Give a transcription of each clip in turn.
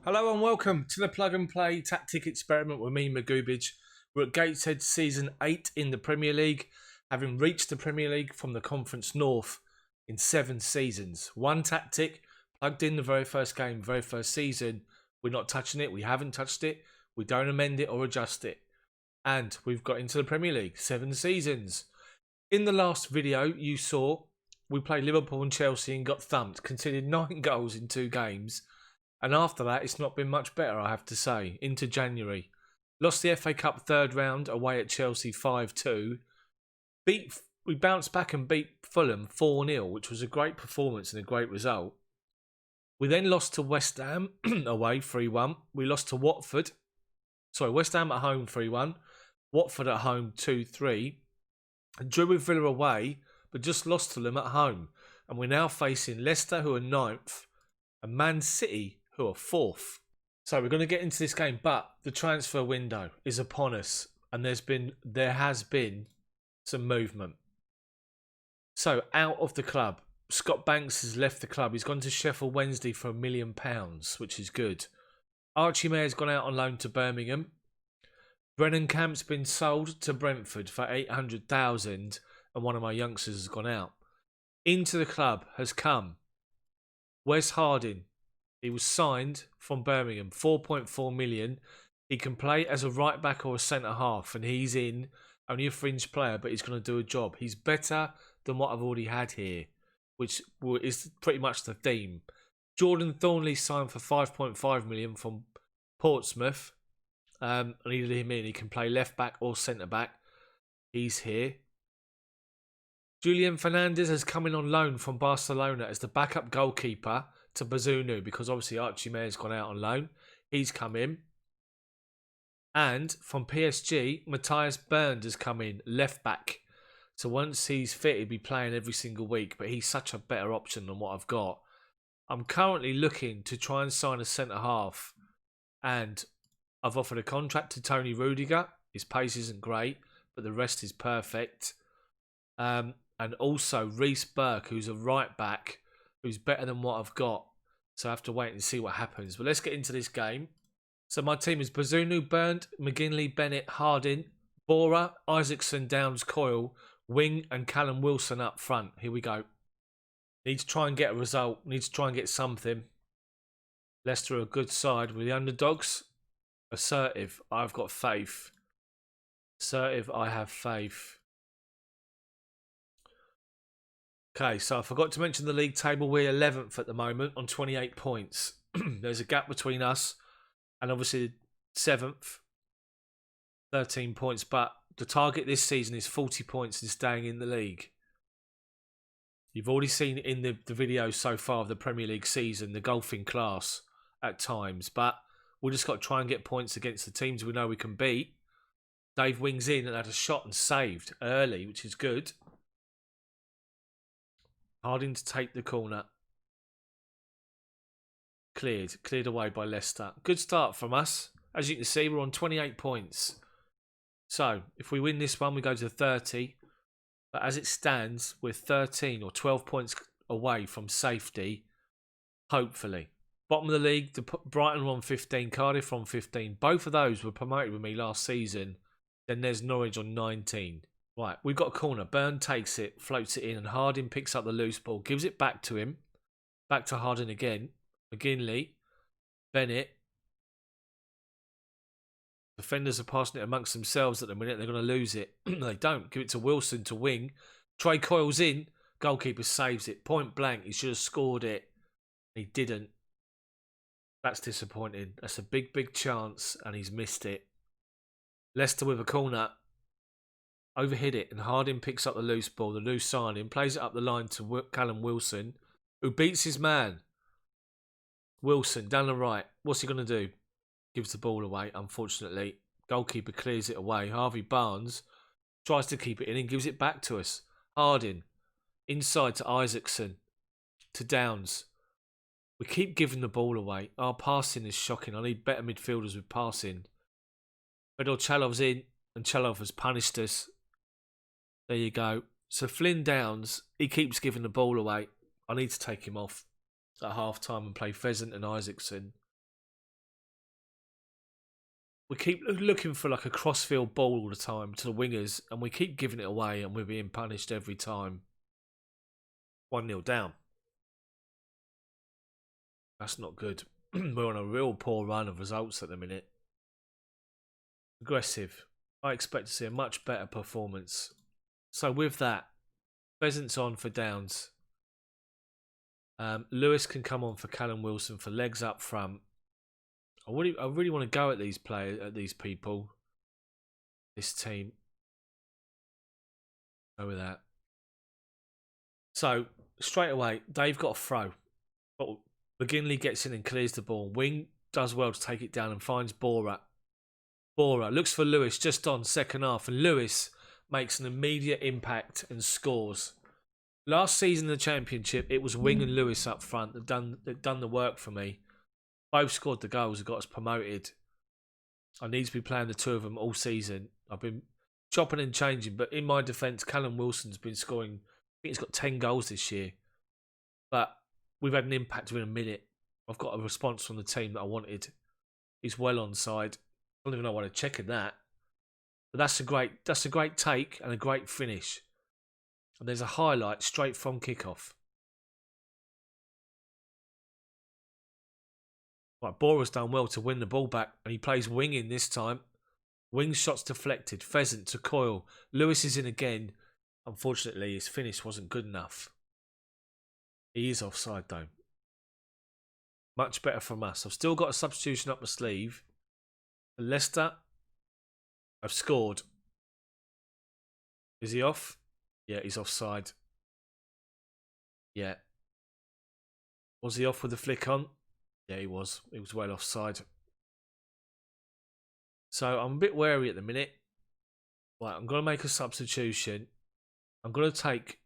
Hello and welcome to the Plug and Play Tactic Experiment with me, Magubage. We're at Gateshead Season 8 in the Premier League, having reached the Premier League from the Conference North in 7 seasons. One tactic, plugged in the very first game, very first season. We're not touching it, we haven't touched it, we don't amend it or adjust it. And we've got into the Premier League, 7 seasons. In the last video, you saw we played Liverpool and Chelsea and got thumped, conceded 9 goals in 2 games. And after that, it's not been much better, I have to say, into January. Lost the FA Cup third round away at Chelsea 5-2. We bounced back and beat Fulham 4-0, which was a great performance and a great result. We then lost to West Ham away 3-1. We lost to West Ham at home 3-1. Watford at home 2-3. And drew with Villa away, but just lost to them at home. And we're now facing Leicester, who are 9th, and Man City, who are 4th. So we're going to get into this game, but the transfer window is upon us, and there has been some movement. So out of the club, Scott Banks has left the club. He's gone to Sheffield Wednesday for £1 million, which is good. Archie Mayer's gone out on loan to Birmingham. Brennan Camp's been sold to Brentford for $800,000, and one of my youngsters has gone out. Into the club has come Wes Harding. He was signed from Birmingham, 4.4 million. He can play as a right back or a centre half, and he's in, only a fringe player, but he's going to do a job. He's better than what I've already had here, which is pretty much the theme. Jordan Thornley signed for 5.5 million from Portsmouth. I needed him in. He can play left back or centre back. He's here. Julian Fernandez has come in on loan from Barcelona as the backup goalkeeper to Bazunu, because obviously Archie Mayer's gone out on loan. He's come in. And from PSG, Matthias Bernd has come in, left back. So once he's fit, he'll be playing every single week, but he's such a better option than what I've got. I'm currently looking to try and sign a centre half, and I've offered a contract to Tony Rudiger. His pace isn't great, but the rest is perfect. And also Reece Burke, who's a right back, who's better than what I've got. So I have to wait and see what happens. But let's get into this game. So my team is Bazunu, Bernd, McGinley, Bennett, Harding, Bora, Isaacson, Downs, Coyle, Wing and Callum Wilson up front. Here we go. Need to try and get a result. Need to try and get something. Leicester are a good side with the underdogs. Assertive, I've got faith. Assertive, I have faith. Okay, so I forgot to mention the league table. We're 11th at the moment on 28 points. There's a gap between us and obviously 7th, 13 points. But the target this season is 40 points and staying in the league. You've already seen in the videos so far of the Premier League season, the golfing class at times. But we've just got to try and get points against the teams we know we can beat. Dave Wings in and had a shot and saved early, which is good. Harding to take the corner. Cleared away by Leicester. Good start from us. As you can see, we're on 28 points. So, if we win this one, we go to 30. But as it stands, we're 13 or 12 points away from safety. Hopefully. Bottom of the league, Brighton were on 15, Cardiff on 15. Both of those were promoted with me last season. Then there's Norwich on 19. Right, we've got a corner. Burn takes it, floats it in, and Harding picks up the loose ball, gives it back to him. Back to Harding again. McGinley. Bennett. Defenders are passing it amongst themselves at the minute. They're going to lose it. They don't. Give it to Wilson to wing. Trey Coyle's in. Goalkeeper saves it. Point blank. He should have scored it. He didn't. That's disappointing. That's a big, big chance, and he's missed it. Leicester with a corner. Overhit it, and Harding picks up the loose ball, the loose signing, plays it up the line to Callum Wilson, who beats his man. Wilson, down the right. What's he going to do? Gives the ball away, unfortunately. Goalkeeper clears it away. Harvey Barnes tries to keep it in and gives it back to us. Harding, inside to Isaacson, to Downs. We keep giving the ball away. Our passing is shocking. I need better midfielders with passing. Fedor Chalov's in, and Chalov has punished us. There you go. So Flynn Downs, he keeps giving the ball away. I need to take him off at half time and play Pheasant and Isaacson. we keep looking for like a crossfield ball all the time to the wingers, and we keep giving it away, and we're being punished every time. 1-0 down. That's not good. We're on a real poor run of results at the minute. Aggressive. I expect to see a much better performance. So with that, Pheasant's on for Downs. Lewis can come on for Callum Wilson for legs up front. I really want to go at these players, at these people, this team. Go with that. So straight away, they've got a throw. But McGinley gets in and clears the ball. Wing does well to take it down and finds Bora. Bora looks for Lewis just on second half, and Lewis makes an immediate impact and scores. Last season in the Championship, it was Wing and Lewis up front that done the work for me. Both scored the goals that got us promoted. I need to be playing the two of them all season. I've been chopping and changing, but in my defence, Callum Wilson's been scoring. I think he's got 10 goals this year. But we've had an impact within a minute. I've got a response from the team that I wanted. He's well onside. I don't even know what to check in that. But that's a great take and a great finish. And there's a highlight straight from kickoff. Right, Bora's done well to win the ball back, and he plays wing in this time. Wing shots deflected. Pheasant to Coyle. Lewis is in again. Unfortunately, his finish wasn't good enough. He is offside though. Much better from us. I've still got a substitution up my sleeve. Leicester have scored. Is he off? Yeah, he's offside. Yeah. Was he off with the flick on? Yeah, he was. He was well offside. So I'm a bit wary at the minute. Right, I'm going to make a substitution. I'm going to take...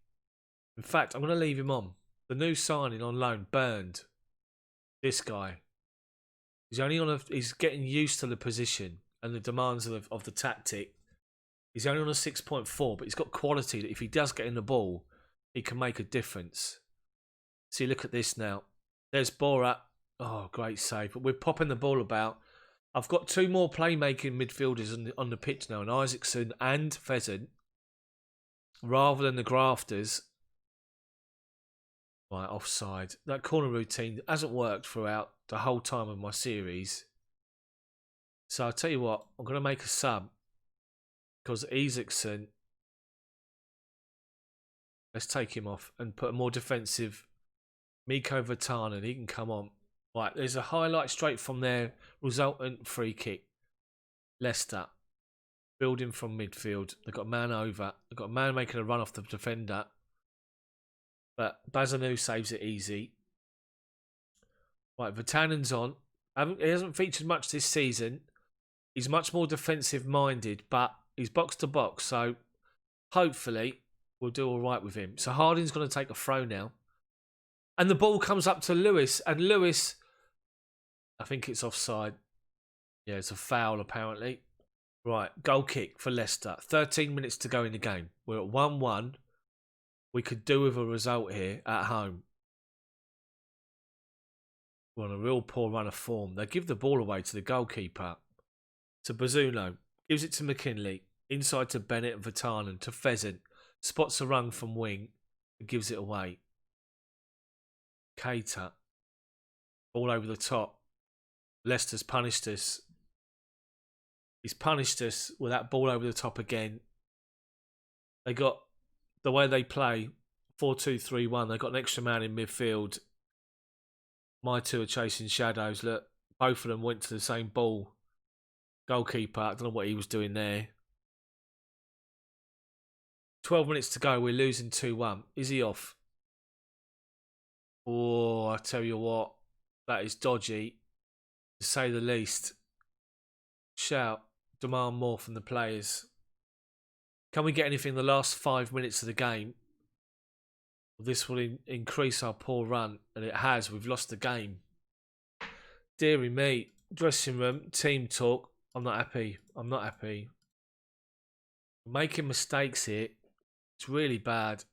In fact, I'm going to leave him on. The new signing on loan, Burned. This guy. He's only on he's getting used to the position and the demands of the tactic. He's only on a 6.4, but he's got quality that if he does get in the ball, he can make a difference. See, look at this now. There's Borat. Oh, great save. But we're popping the ball about. I've got two more playmaking midfielders on the pitch now, and Isaacson and Pheasant, rather than the grafters. Right, offside. That corner routine hasn't worked throughout the whole time of my series. So I'll tell you what, I'm going to make a sub. Because Isaacson, let's take him off and put a more defensive Miko Vatanen. He can come on. Right, there's a highlight straight from their resultant free kick. Leicester, building from midfield. They've got a man over. They've got a man making a run off the defender. But Bazanu saves it easy. Right, Vatanen's on. He hasn't featured much this season. He's much more defensive minded, but he's box to box, so hopefully we'll do all right with him. So Harding's going to take a throw now. And the ball comes up to Lewis, and Lewis, I think it's offside. Yeah, it's a foul apparently. Right, goal kick for Leicester. 13 minutes to go in the game. We're at 1-1. We could do with a result here at home. We're on a real poor run of form. They give the ball away to the goalkeeper. To Bazzuno. Gives it to McKinley. Inside to Bennett and Vatanen. To Pheasant. Spots a run from wing. And gives it away. Cater. All over the top. Leicester's punished us. He's punished us with that ball over the top again. They got the way they play 4-2-3-1. They got an extra man in midfield. My two are chasing shadows. Look, both of them went to the same ball. Goalkeeper, I don't know what he was doing there. 12 minutes to go. We're losing 2-1. Is he off? Oh, I tell you what. That is dodgy, to say the least. Shout. Demand more from the players. Can we get anything in the last 5 minutes of the game? This will increase our poor run, and it has. We've lost the game. Deary me. Dressing room, team talk. I'm not happy. I'm not happy. We're making mistakes here. It's really bad.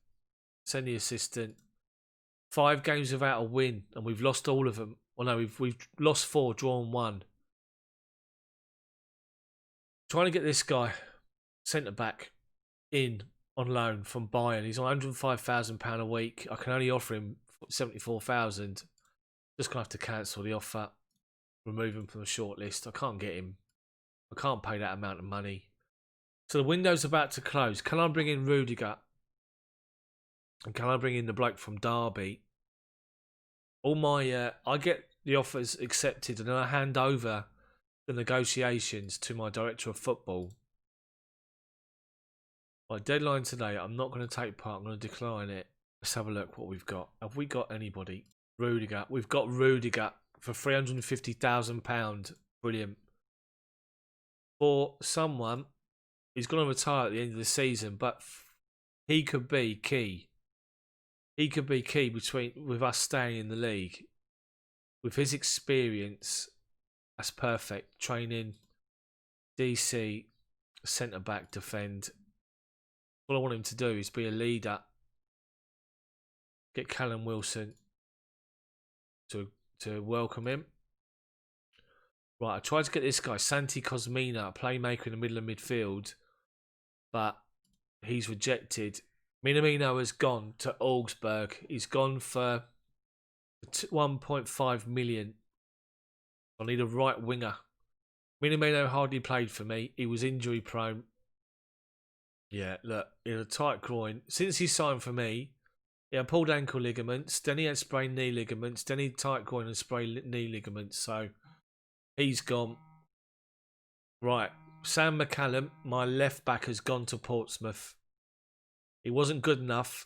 Send the assistant. 5 games without a win, and we've lost all of them. Well, no, we've lost 4, drawn 1. Trying to get this guy centre back in on loan from Bayern. He's on £105,000 a week. I can only offer him 74,000. Just gonna have to cancel the offer, remove him from the shortlist. I can't get him. I can't pay that amount of money. So the window's about to close. Can I bring in Rudiger? And can I bring in the bloke from Derby? All my I get the offers accepted, and then I hand over the negotiations to my director of football. By deadline today, I'm not going to take part. I'm going to decline it. Let's have a look what we've got. Have we got anybody? Rudiger. We've got Rudiger for £350,000. Brilliant. For someone who's going to retire at the end of the season, but he could be key. He could be key with us staying in the league. With his experience, that's perfect. Training, DC, centre back, defend. All I want him to do is be a leader. Get Callum Wilson to welcome him. Right, I tried to get this guy, Santi Cosmina, a playmaker in the middle of midfield, but he's rejected. Minamino has gone to Augsburg. He's gone for 1.5 million. I need a right winger. Minamino hardly played for me. He was injury prone. Yeah, look, he had a tight groin. Since he signed for me, he had pulled ankle ligaments, then he had sprained knee ligaments, then he had tight groin and sprained knee ligaments. So he's gone. Right, Sam McCallum, my left back, has gone to Portsmouth. He wasn't good enough.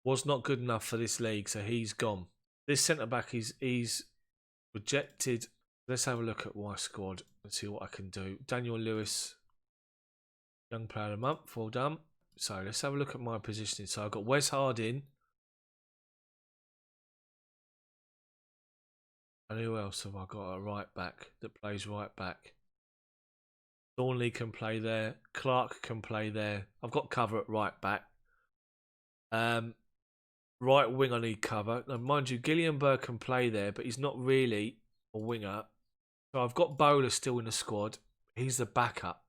Was not good enough for this league, so he's gone. This centre back he's rejected. Let's have a look at my squad and see what I can do. Daniel Lewis, Young Player of the Month, well done. So let's have a look at my positioning. So I've got Wes Harding. And who else have I got? A right back that plays right back. Thornley can play there. Clark can play there. I've got cover at right back. Right wing I need cover. Now, mind you, Gillianberg can play there, but he's not really a winger. So I've got Bowler still in the squad. He's the backup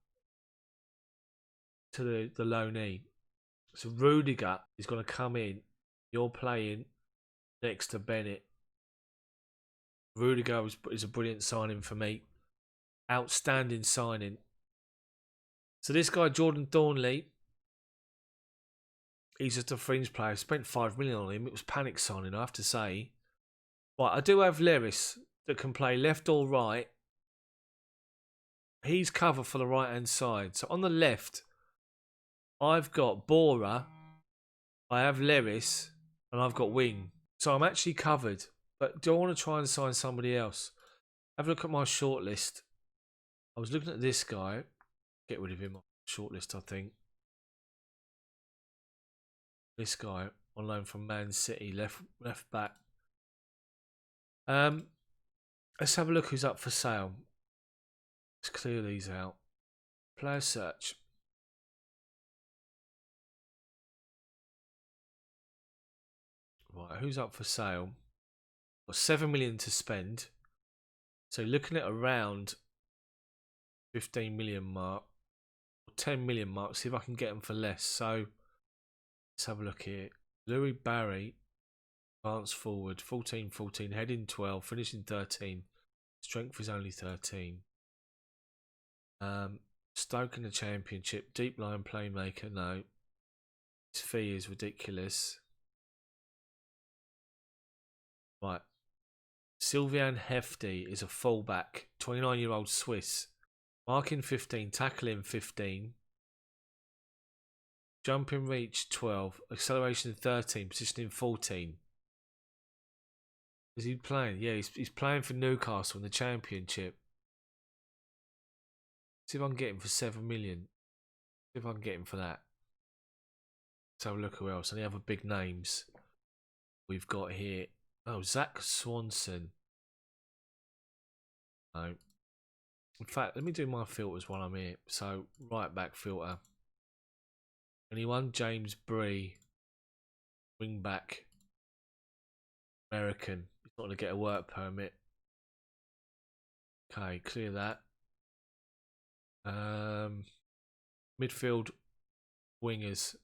to the loanee. So Rudiger is going to come in. You're playing next to Bennett. Rudiger is a brilliant signing for me. Outstanding signing. So this guy, Jordan Thornley, he's just a fringe player. I spent 5 million on him. It was panic signing, I have to say. Right, I do have Leris that can play left or right. He's cover for the right-hand side. So on the left, I've got Bora, I have Leris, and I've got Wing. So I'm actually covered. But do I want to try and sign somebody else? Have a look at my shortlist. I was looking at this guy. Get rid of him on shortlist, I think. This guy on loan from Man City, left back. Let's have a look who's up for sale. Let's clear these out. Player search. Right, who's up for sale? Got 7 million to spend. So looking at around 15 million mark, or 10 million mark. See if I can get them for less. So let's have a look here. Louis Barry, advance forward, 14-14, heading 12, finishing 13. Strength is only 13. Stoke in the Championship, deep line playmaker, no. His fee is ridiculous. Right. Sylvian Hefty is a fullback, 29-year-old Swiss. Marking 15, tackling 15. Jumping reach 12, acceleration 13, positioning 14. Is he playing? Yeah, he's playing for Newcastle in the Championship. See if I can get him for 7 million. See if I can get him for that. Let's have a look who else. Any other big names we've got here? Oh, Zach Swanson. No. In fact, let me do my filters while I'm here. So, right back filter. Anyone? James Bree. Wing back. American. He's not going to get a work permit. Okay, clear that. Midfield wingers.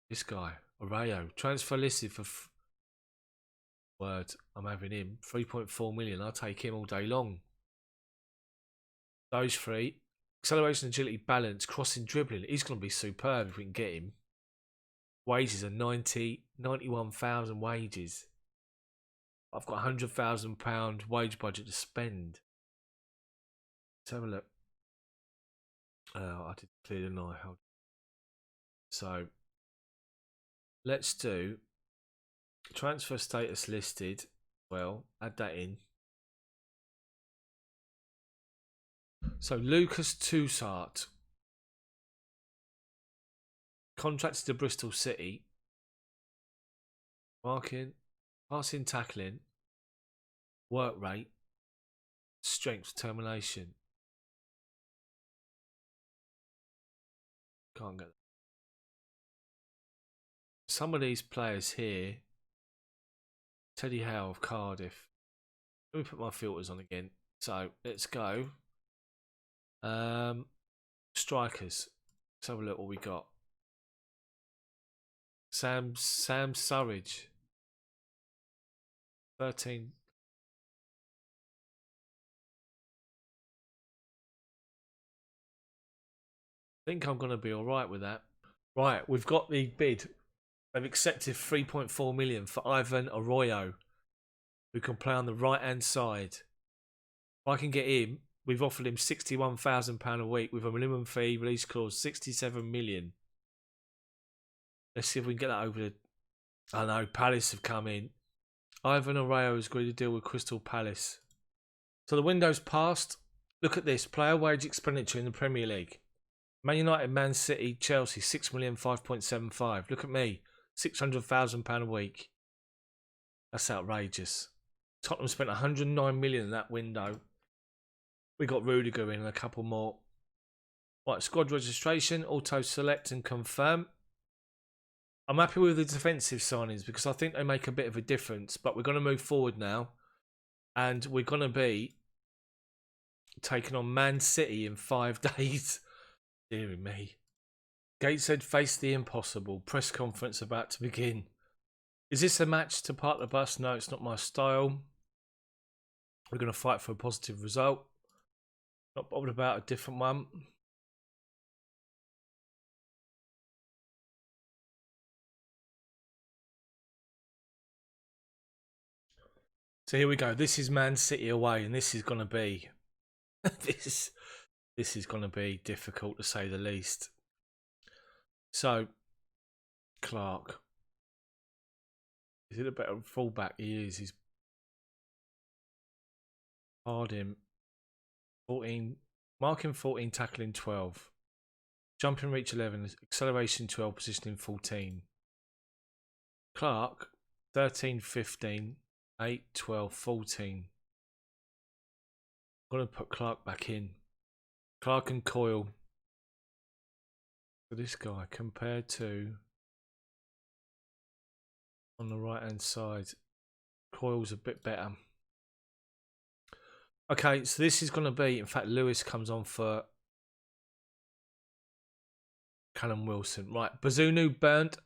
This guy, Arroyo, transfer listed for word. I'm having him 3.4 million. I'll take him all day long. Those three: acceleration, agility, balance, crossing, dribbling. He's going to be superb if we can get him. Wages are 91,000 wages. I've got £100,000 wage budget to spend. Let's have a look. I did clear the night. So let's do transfer status listed. Well, add that in. So Lucas Toussaint, contracted to Bristol City. Marking, passing, tackling, work rate, strength, determination. Can't get that. Some of these players here. Teddy Howe of Cardiff. Let me put my filters on again. So let's go. Strikers. Let's have a look what we got. Sam Surridge. 13. I think I'm going to be alright with that. Right, we've got the bid. They've accepted 3.4 million for Ivan Arroyo, who can play on the right hand side. If I can get him, we've offered him £61,000 a week with a minimum fee release clause, 67 million. Let's see if we can get that over the. I know Palace have come in. Ivan Arroyo has agreed to deal with Crystal Palace. So the window's passed. Look at this player wage expenditure in the Premier League. Man United, Man City, Chelsea, 6 million, 5.75. Look at me, £600,000 a week. That's outrageous. Tottenham spent 109 million in that window. We got Rudiger in and a couple more. Right, squad registration, auto select and confirm. I'm happy with the defensive signings because I think they make a bit of a difference. But we're going to move forward now, and we're going to be taking on Man City in 5 days. Dear me. Gateshead face the impossible. Press conference about to begin. Is this a match to park the bus? No, it's not my style. We're going to fight for a positive result. Not bothered about a different one. So here we go. This is Man City away, and this is going to be this is going to be difficult to say the least. So Clark, is it a better fullback? He is. He's hard him. 14, marking 14, tackling 12, jumping reach 11, acceleration 12, positioning 14. Clark 13, 15. 8, 12, 14. I'm going to put Clark back in. Clark and Coyle. For this guy compared to on the right hand side, Coyle's a bit better. Okay, so this is going to be, in fact, Lewis comes on for Callum Wilson. Right, Bazunu, Burnt,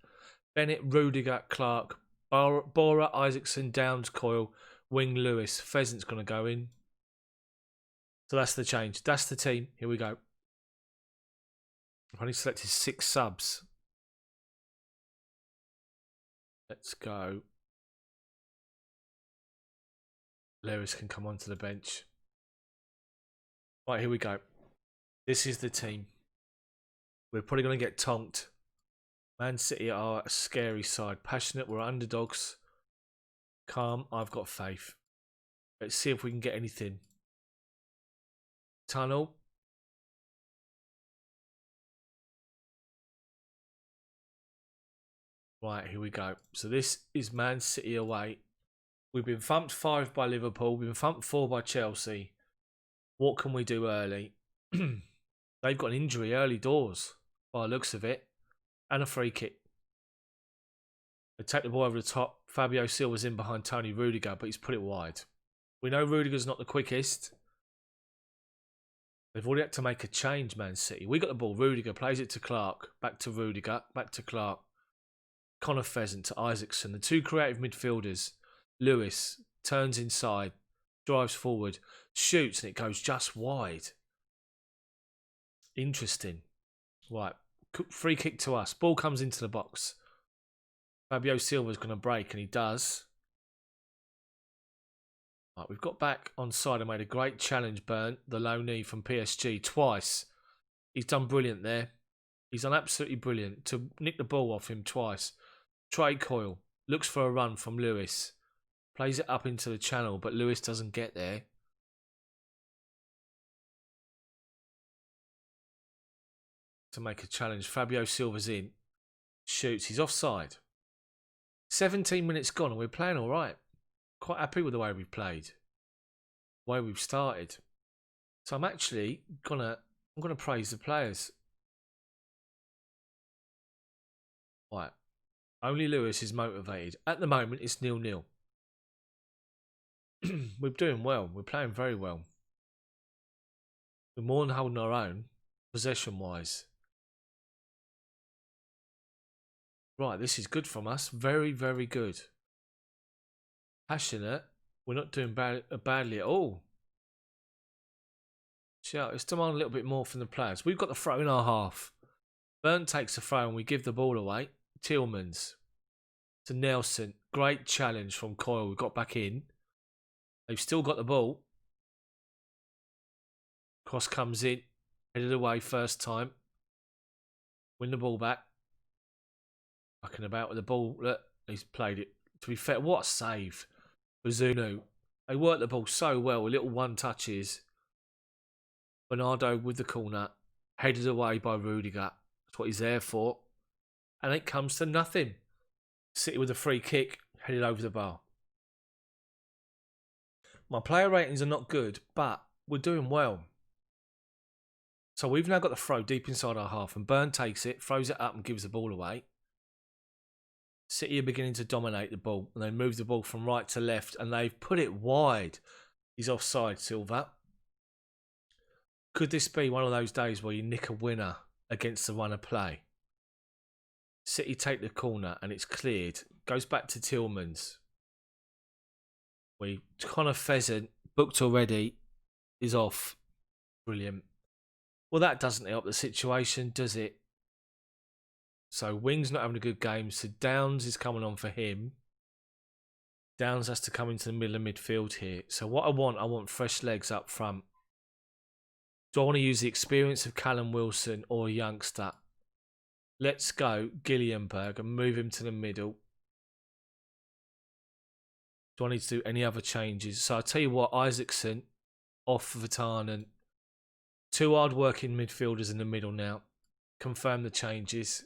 Bennett, Rudiger, Clark, Bora, Isaacson, Downs, Coyle, Wing, Lewis. Pheasant's going to go in. So that's the change. That's the team. Here we go. I've only selected 6 subs. Let's go. Lewis can come onto the bench. Right, here we go. This is the team. We're probably going to get tonked. Man City are a scary side. Passionate, we're underdogs. Calm, I've got faith. Let's see if we can get anything. Tunnel. Right, here we go. So this is Man City away. We've been thumped 5 by Liverpool. We've been thumped 4 by Chelsea. What can we do early? They've got an injury early doors, by the looks of it. And a free kick. They take the ball over the top. Fabio Silva's in behind Tony Rudiger, but he's put it wide. We know Rudiger's not the quickest. They've already had to make a change, Man City. We got the ball. Rudiger plays it to Clark. Back to Rudiger. Back to Clark. Connor Pheasant to Isaacson. The two creative midfielders. Lewis turns inside. Drives forward. Shoots and it goes just wide. Interesting. Right. Free kick to us. Ball comes into the box. Fabio Silva's going to break and he does. Right, we've got back on side and made a great challenge, Bernd, the low knee from PSG, twice. He's done brilliant there. He's done absolutely brilliant to nick the ball off him twice. Trey Coyle looks for a run from Lewis. Plays it up into the channel, but Lewis doesn't get there. To make a challenge, Fabio Silva's in. Shoots, he's offside. 17 minutes gone and we're playing all right. Quite happy with the way we've played, the way we've started. So I'm actually gonna praise the players. Right, only Lewis is motivated at the moment. It's 0-0. We're doing well. We're playing very well. We're more than holding our own possession wise. Right, this is good from us. Very, very good. Passionate. We're not doing badly at all. So let's demand a little bit more from the players. We've got the throw in our half. Bernd takes the throw and we give the ball away. Tillmans to Nelson. Great challenge from Coyle. We got back in. They've still got the ball. Cross comes in. Headed away first time. Win the ball back. Fucking about with the ball. Look, he's played it. To be fair, what a save. Bazunu. They work the ball so well with little one touches. Bernardo with the corner. Headed away by Rudiger. That's what he's there for. And it comes to nothing. City with a free kick. Headed over the bar. My player ratings are not good, but we're doing well. So we've now got the throw deep inside our half. And Bernd takes it, throws it up and gives the ball away. City are beginning to dominate the ball. And they move the ball from right to left. And they've put it wide. He's offside, Silva. Could this be one of those days where you nick a winner against the run of play? City take the corner and it's cleared. Goes back to Tillmans. Connor Pheasant, booked already, is off. Brilliant. Well, that doesn't help the situation, does it? So Wing's not having a good game. So Downs is coming on for him. Downs has to come into the middle of midfield here. So what I want fresh legs up front. Do I want to use the experience of Callum Wilson or a youngster? Let's go Gillienberg and move him to the middle. Do I need to do any other changes? So I'll tell you what, Isaacson off Vatanen. Two hard-working midfielders in the middle now. Confirm the changes.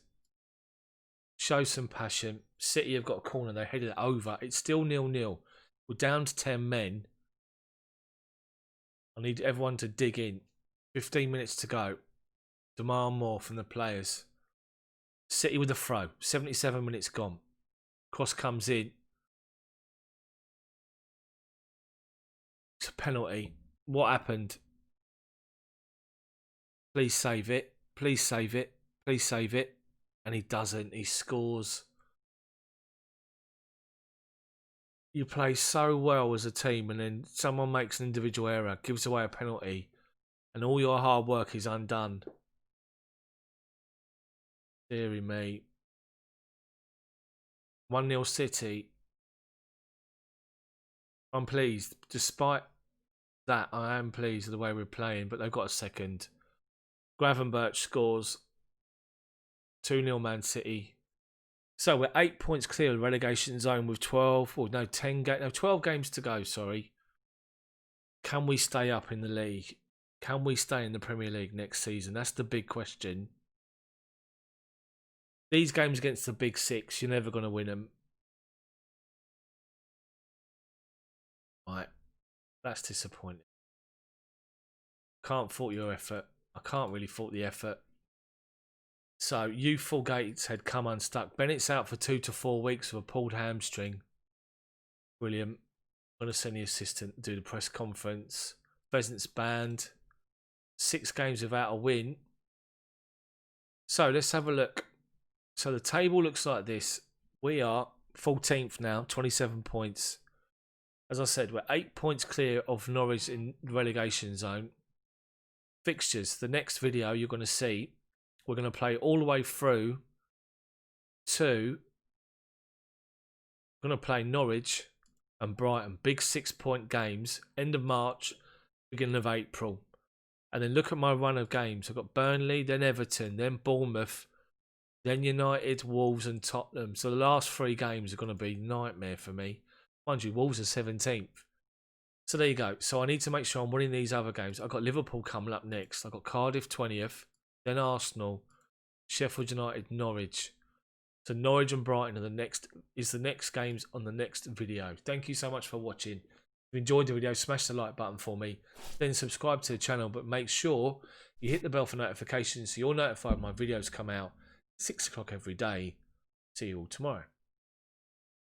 Show some passion. City have got a corner. They headed it over. It's still 0-0. We're down to 10 men. I need everyone to dig in. 15 minutes to go. Demand more from the players. City with a throw. 77 minutes gone. Cross comes in. It's a penalty. What happened? Please save it. Please save it. Please save it. And he doesn't. He scores. You play so well as a team and then someone makes an individual error, gives away a penalty, and all your hard work is undone. Deary me. 1-0 City. I'm pleased. Despite that, I am pleased with the way we're playing, but they've got a second. Gravenberch scores. 2-0 Man City. So we're 8 points clear of the relegation zone with 12 games to go, sorry. Can we stay up in the league? Can we stay in the Premier League next season? That's the big question. These games against the big six, you're never going to win them. Right. That's disappointing. Can't fault your effort. I can't really fault the effort. So, youthful Gateshead come unstuck. Bennett's out for 2 to 4 weeks with a pulled hamstring. Brilliant. I'm going to send the assistant do the press conference. Pheasants banned. 6 games without a win. So let's have a look. So the table looks like this. We are 14th now, 27 points. As I said, we're 8 points clear of Norwich in relegation zone. Fixtures. The next video you're going to see, we're going to play all the way through to... We're going to play Norwich and Brighton. Big 6-point games. End of March, beginning of April. And then look at my run of games. I've got Burnley, then Everton, then Bournemouth, then United, Wolves and Tottenham. So the last 3 games are going to be nightmare for me. Mind you, Wolves are 17th. So there you go. So I need to make sure I'm winning these other games. I've got Liverpool coming up next. I've got Cardiff 20th, then Arsenal, Sheffield United, Norwich. So Norwich and Brighton are the next games on the next video. Thank you so much for watching. If you enjoyed the video, smash the like button for me. Then subscribe to the channel, but make sure you hit the bell for notifications so you're notified when my videos come out 6 o'clock every day. See you all tomorrow.